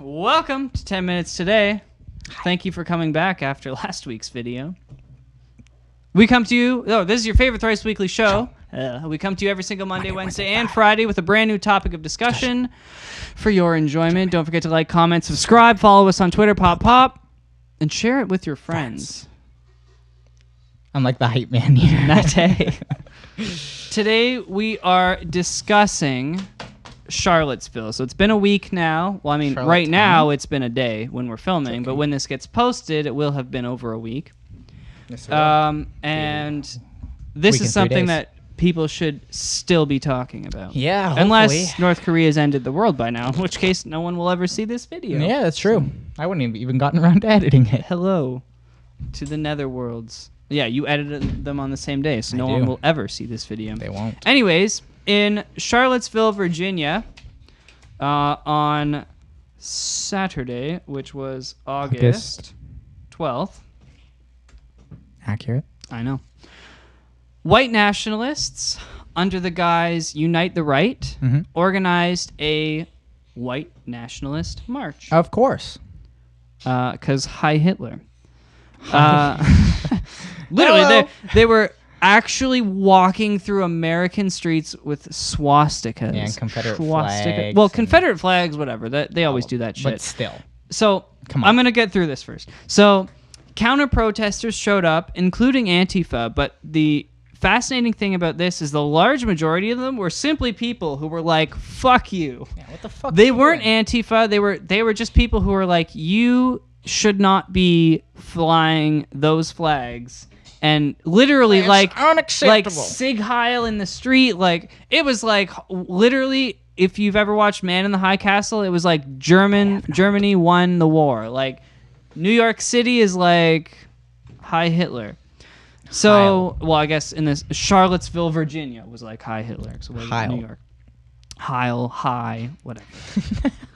Welcome to 10 Minutes Today. Thank you for coming back after last week's video. We come to you... Oh, this is your favorite thrice weekly show. We come to you every single Monday, Wednesday, and Friday with a brand new topic of discussion for your enjoyment. Don't forget to like, comment, subscribe, follow us on Twitter, pop, and share it with your friends. I'm like the hype man here. Matej. Today we are discussing Charlottesville. So it's been a week now. Well, I mean, right now it's been a day when we're filming, but when this gets posted, it will have been over a week. Yes, and this is something that people should still be talking about. Yeah, unless North Korea's ended the world by now, in which case no one will ever see this video. Yeah, that's true. I wouldn't have even gotten around to editing it. Hello to the netherworlds. Yeah, you edited them on the same day, so no one will ever see this video. They won't. Anyways, in Charlottesville, Virginia, on Saturday, which was August 12th. Accurate. I know. White nationalists, under the guise Unite the Right, organized a white nationalist march. Of course. Because Hi Hitler. Literally, they were actually walking through American streets with swastikas. Yeah, and Confederate flags. Well, Confederate flags, whatever. They always do that shit. But still. So, I'm going to get through this first. So, counter-protesters showed up, including Antifa, but the fascinating thing about this is the large majority of them were simply people who were like, fuck you. Yeah, what the fuck? They weren't Antifa. They were just people who were like, you should not be flying those flags. And literally, like Sig Heil in the street, like it was like literally. If you've ever watched Man in the High Castle, it was like Germany won the war. Like New York City is like Hi Hitler. So, well, I guess in this Charlottesville, Virginia was like Hi Hitler. So it was New York. Heil, hi, whatever.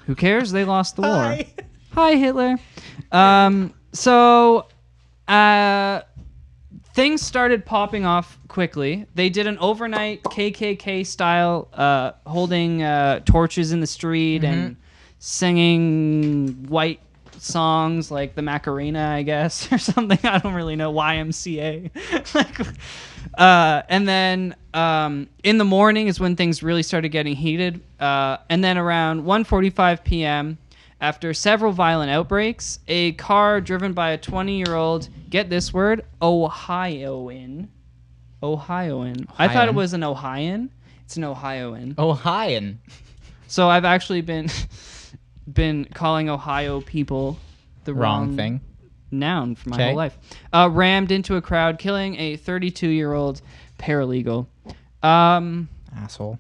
Who cares? They lost the war. Hi Hitler. Things started popping off quickly. They did an overnight KKK style, holding torches in the street and singing white songs like the Macarena, I guess, or something. I don't really know. YMCA. And then in the morning is when things really started getting heated. And then around 1:45 p.m., after several violent outbreaks, a car driven by a 20-year-old, get this word, Ohioan. I thought it was an Ohioan. It's an Ohioan. Ohioan. So I've actually been calling Ohio people the wrong thing. Noun for my whole life. Rammed into a crowd, killing a 32-year-old paralegal. Asshole.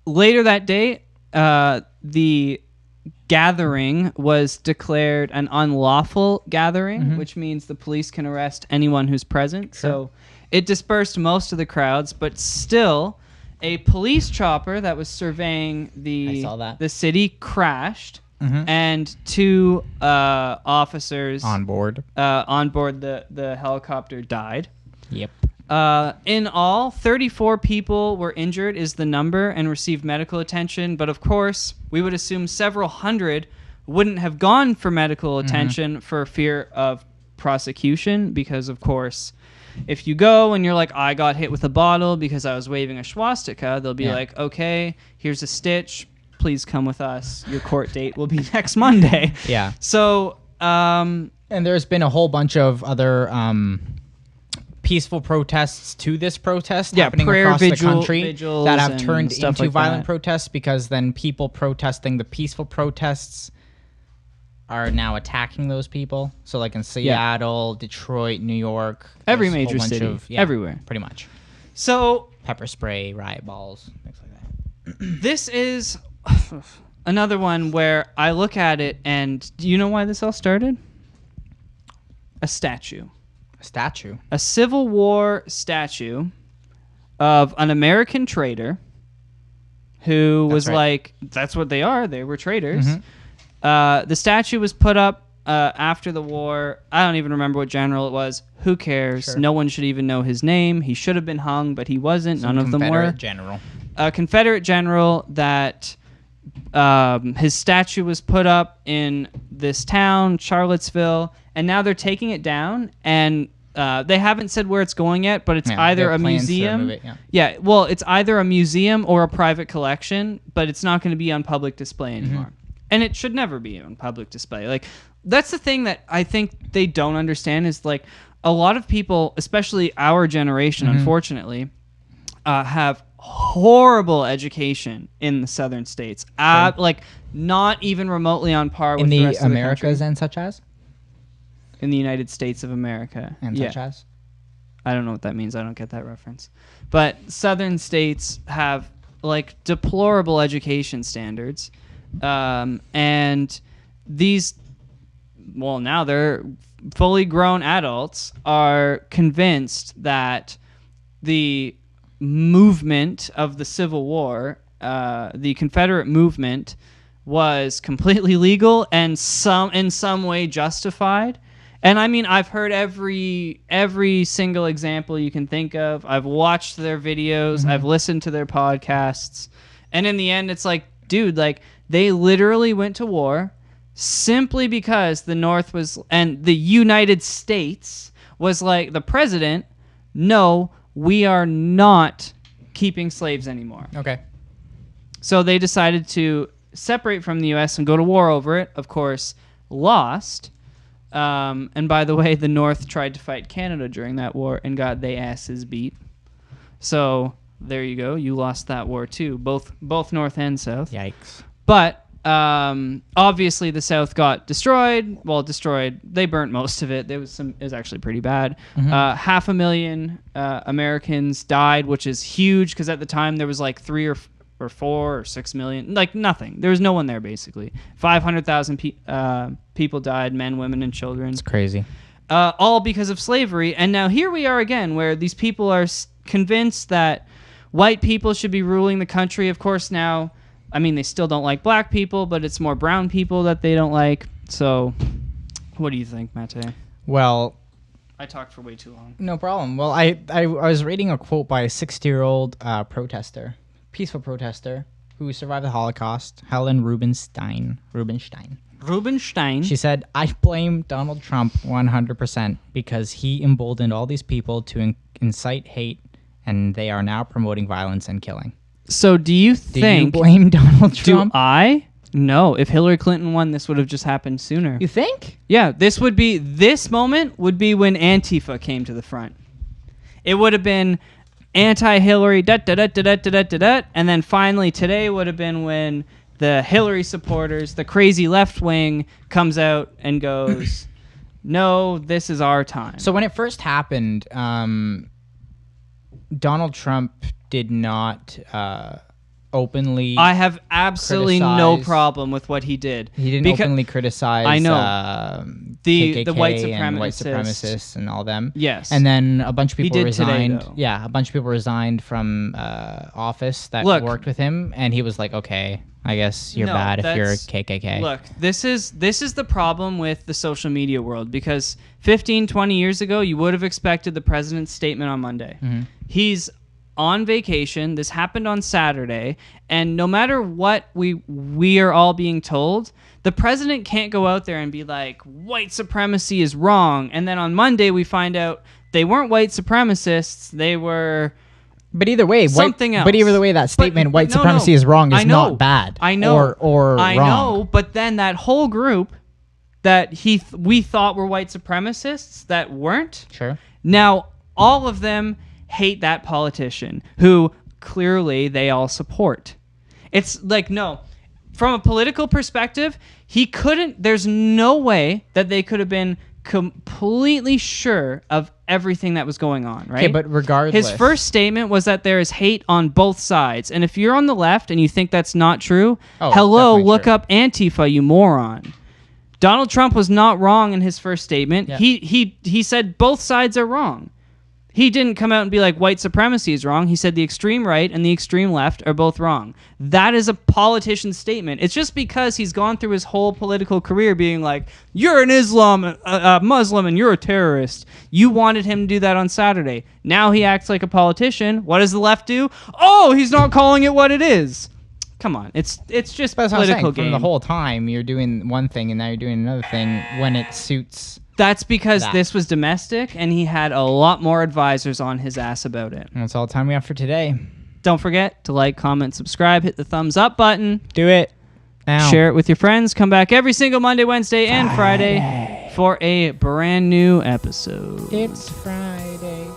Later that day, the gathering was declared an unlawful gathering, which means the police can arrest anyone who's present. Sure. So it dispersed most of the crowds, but still a police chopper that was surveying the city crashed, and two officers on board the helicopter died. Yep. In all, 34 people were injured is the number and received medical attention. But of course, we would assume several hundred wouldn't have gone for medical attention for fear of prosecution. Because of course, if you go and you're like, I got hit with a bottle because I was waving a swastika, they'll be like, okay, here's a stitch. Please come with us. Your court date will be next Monday. Yeah. So, and there's been a whole bunch of other peaceful protests to this protest happening across the country that have turned into violent protests, because then people protesting the peaceful protests are now attacking those people. So like in Seattle, Detroit, New York, every major city, everywhere, pretty much. So pepper spray, riot balls, things like that. This is another one where I look at it, and do you know why this all started? A statue. A Civil War statue of an American traitor who was like, that's what they are. They were traitors. The statue was put up after the war. I don't even remember what general it was. Who cares? Sure. No one should even know his name. He should have been hung, but he wasn't. None of them were. General. A Confederate general that his statue was put up in this town, Charlottesville, and now they're taking it down, and they haven't said where it's going yet, but it's either a museum. Well, it's either a museum or a private collection, but it's not going to be on public display anymore. And it should never be on public display. Like, that's the thing that I think they don't understand is, like, a lot of people, especially our generation, unfortunately, have horrible education in the southern states. Like, not even remotely on par with the rest of the Americas country. And such as? In the United States of America. And such as? I don't know what that means. I don't get that reference. But southern states have, like, deplorable education standards. And these, well, now they're fully grown adults are convinced that the movement of the Civil War, the Confederate movement, was completely legal and in some way justified. And I mean, I've heard every single example you can think of. I've watched their videos. I've listened to their podcasts. And in the end, it's like, dude, like, they literally went to war simply because the North was, and the United States was like, the president, no, we are not keeping slaves anymore. Okay. So they decided to separate from the U.S. and go to war over it. Of course, lost. And by the way, the North tried to fight Canada during that war and got their asses beat. So there you go. You lost that war too, both North and South. Yikes. But obviously the South got destroyed. Well, destroyed. They burnt most of it. It was actually pretty bad. 500,000 Americans died, which is huge because at the time there was like 3 or 4 or 6 million, like nothing. There was no one there basically. 500,000 people died, men, women, and children. It's crazy. All because of slavery. And now here we are again, where these people are convinced that white people should be ruling the country. Of course, now, I mean, they still don't like black people, but it's more brown people that they don't like. So, what do you think, Matej? Well, I talked for way too long. No problem. Well, I was reading a quote by a 60-year-old protester, peaceful protester, who survived the Holocaust, Helen Rubinstein. She said, "I blame Donald Trump 100% because he emboldened all these people to incite hate, and they are now promoting violence and killing." So do you think... Do you blame Donald Trump? Do I? No. If Hillary Clinton won, this would have just happened sooner. You think? Yeah. This moment would be when Antifa came to the front. It would have been anti-Hillary, and then finally today would have been when the Hillary supporters, the crazy left wing, comes out and goes, no, this is our time. So when it first happened, Donald Trump did not openly I have absolutely no problem with what he did. He didn't openly criticize the white supremacists and all them. Yes. And then a bunch of people resigned. Today, yeah, a bunch of people resigned from office that worked with him, and he was like, okay, I guess you're bad if you're KKK. Look, this is the problem with the social media world, because 15, 20 years ago, you would have expected the president's statement on Monday. He's on vacation. This happened on Saturday, and no matter what we are all being told, the president can't go out there and be like, white supremacy is wrong, and then on Monday we find out they weren't white supremacists, they were... But either way, something else. But either way, that statement, white supremacy is wrong, is not bad. I know. Or wrong. I know, but then that whole group that we thought were white supremacists that weren't. Sure. Now, all of them hate that politician who clearly they all support. It's like, no. From a political perspective, there's no way that they could have been completely sure of everything that was going on, right? Okay, but regardless. His first statement was that there is hate on both sides. And if you're on the left and you think that's not true, look up Antifa, you moron. Donald Trump was not wrong in his first statement. Yeah. He said both sides are wrong. He didn't come out and be like, white supremacy is wrong. He said the extreme right and the extreme left are both wrong. That is a politician's statement. It's just because he's gone through his whole political career being like, you're an Muslim and you're a terrorist. You wanted him to do that on Saturday. Now he acts like a politician. What does the left do? Oh, he's not calling it what it is. Come on, it's just political game. From the whole time, you're doing one thing and now you're doing another thing when it suits. That's because this was domestic, and he had a lot more advisors on his ass about it. And that's all the time we have for today. Don't forget to like, comment, subscribe, hit the thumbs up button. Do it now. Share it with your friends. Come back every single Monday, Wednesday, and Friday for a brand new episode. It's Friday.